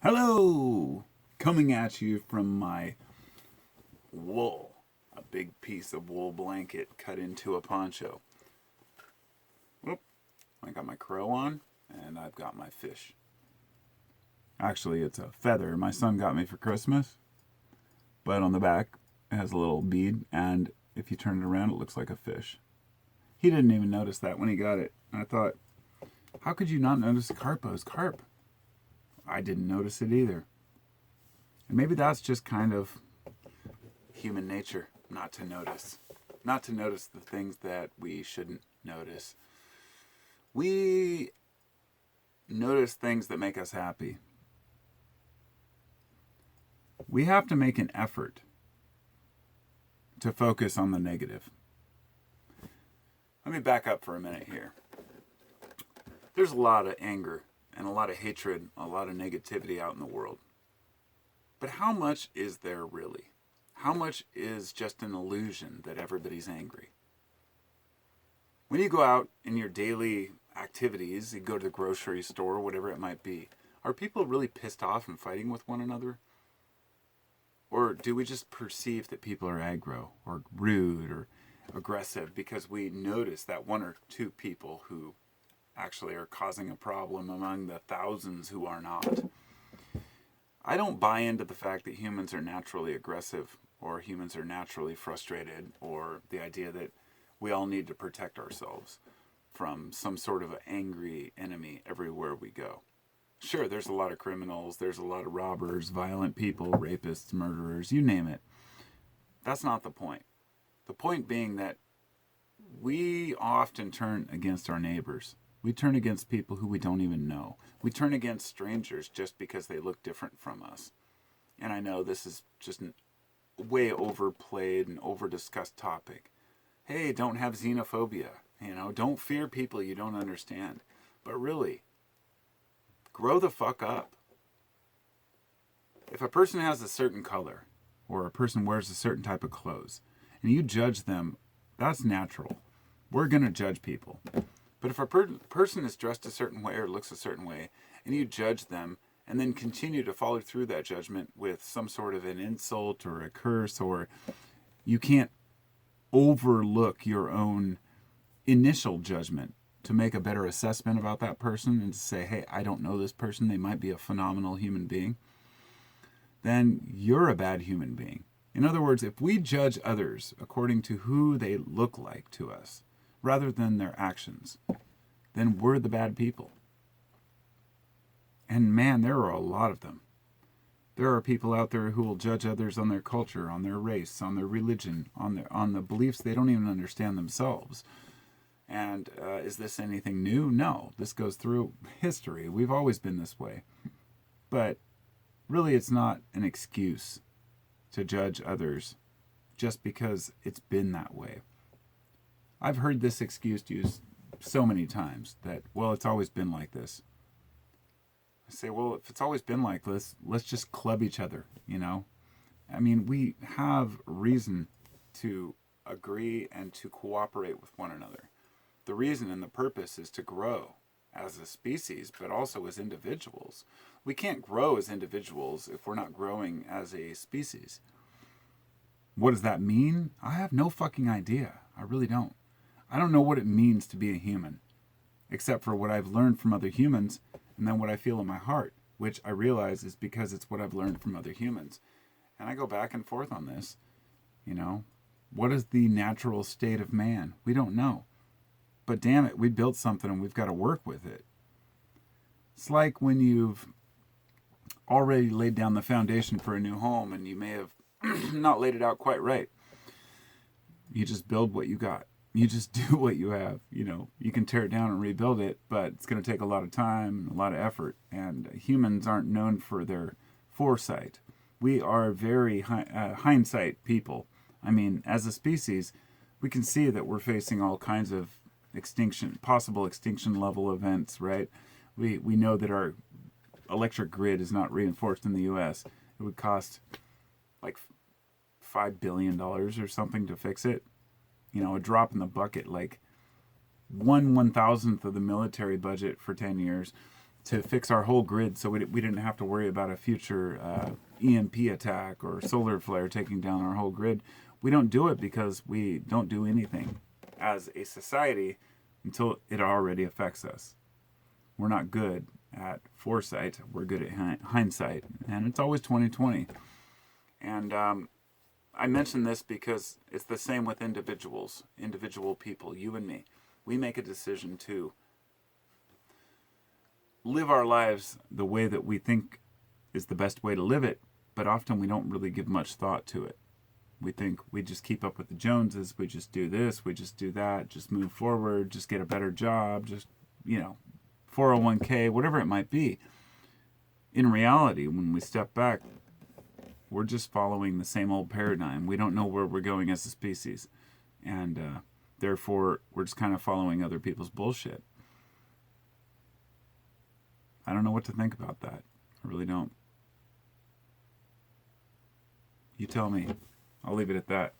Hello! Coming at you from my wool. A big piece of wool blanket cut into a poncho. Whoop. I got my crow on, and I've got my fish. Actually, it's a feather my son got me for Christmas. But on the back, it has a little bead, and if you turn it around, it looks like a fish. He didn't even notice that when he got it. And I thought, how could you not notice Carpo's carp? I didn't notice it either. And maybe that's just kind of human nature, not to notice. Not to notice the things that we shouldn't notice. We notice things that make us happy. We have to make an effort to focus on the negative. Let me back up for a minute here. There's a lot of anger and a lot of hatred, a lot of negativity out in the world. But how much is there really? How much is just an illusion that everybody's angry? When you go out in your daily activities, you go to the grocery store, whatever it might be, are people really pissed off and fighting with one another? Or do we just perceive that people are aggro or rude or aggressive because we notice that one or two people who actually are causing a problem among the thousands who are not? I don't buy into the fact that humans are naturally aggressive or humans are naturally frustrated, or the idea that we all need to protect ourselves from some sort of an angry enemy everywhere we go. Sure, there's a lot of criminals, there's a lot of robbers, violent people, rapists, murderers, you name it. That's not the point. The point being that we often turn against our neighbors. We turn against people who we don't even know. We turn against strangers just because they look different from us. And I know this is just a way overplayed and over-discussed topic. Hey, don't have xenophobia. Don't fear people you don't understand. But really, grow the fuck up. If a person has a certain color, or a person wears a certain type of clothes, and you judge them, that's natural. We're going to judge people. But if a person is dressed a certain way or looks a certain way, and you judge them, and then continue to follow through that judgment with some sort of an insult or a curse, or you can't overlook your own initial judgment to make a better assessment about that person and to say, hey, I don't know this person, they might be a phenomenal human being, then you're a bad human being. In other words, if we judge others according to who they look like to us, rather than their actions, then we're the bad people. And man, there are a lot of them. There are people out there who will judge others on their culture, on their race, on their religion, on the beliefs they don't even understand themselves. And is this anything new? No, this goes through history. We've always been this way. But really, it's not an excuse to judge others just because it's been that way. I've heard this excuse used so many times that, well, it's always been like this. I say, well, if it's always been like this, let's just club each other, I mean, we have reason to agree and to cooperate with one another. The reason and the purpose is to grow as a species, but also as individuals. We can't grow as individuals if we're not growing as a species. What does that mean? I have no fucking idea. I really don't. I don't know what it means to be a human, except for what I've learned from other humans and then what I feel in my heart, which I realize is because it's what I've learned from other humans. And I go back and forth on this. What is the natural state of man? We don't know. But damn it, we built something and we've got to work with it. It's like when you've already laid down the foundation for a new home and you may have not laid it out quite right. You just build what you got. You just do what you have. You can tear it down and rebuild it, but it's going to take a lot of time, a lot of effort. And humans aren't known for their foresight. We are very hindsight people. I mean, as a species, we can see that we're facing all kinds of possible extinction level events, right? We know that our electric grid is not reinforced in the U.S. It would cost like $5 billion or something to fix it. A drop in the bucket. Like, 1/1000th of the military budget for 10 years to fix our whole grid so we didn't have to worry about a future EMP attack or solar flare taking down our whole grid. We don't do it because we don't do anything as a society until it already affects us. We're not good at foresight. We're good at hindsight. And it's always 2020. And I mention this because it's the same with individual people, you and me. We make a decision to live our lives the way that we think is the best way to live it, but often we don't really give much thought to it. We think we just keep up with the Joneses, we just do this, we just do that, just move forward, just get a better job, just, 401k, whatever it might be. In reality, when we step back, we're just following the same old paradigm. We don't know where we're going as a species. And therefore, we're just kind of following other people's bullshit. I don't know what to think about that. I really don't. You tell me. I'll leave it at that.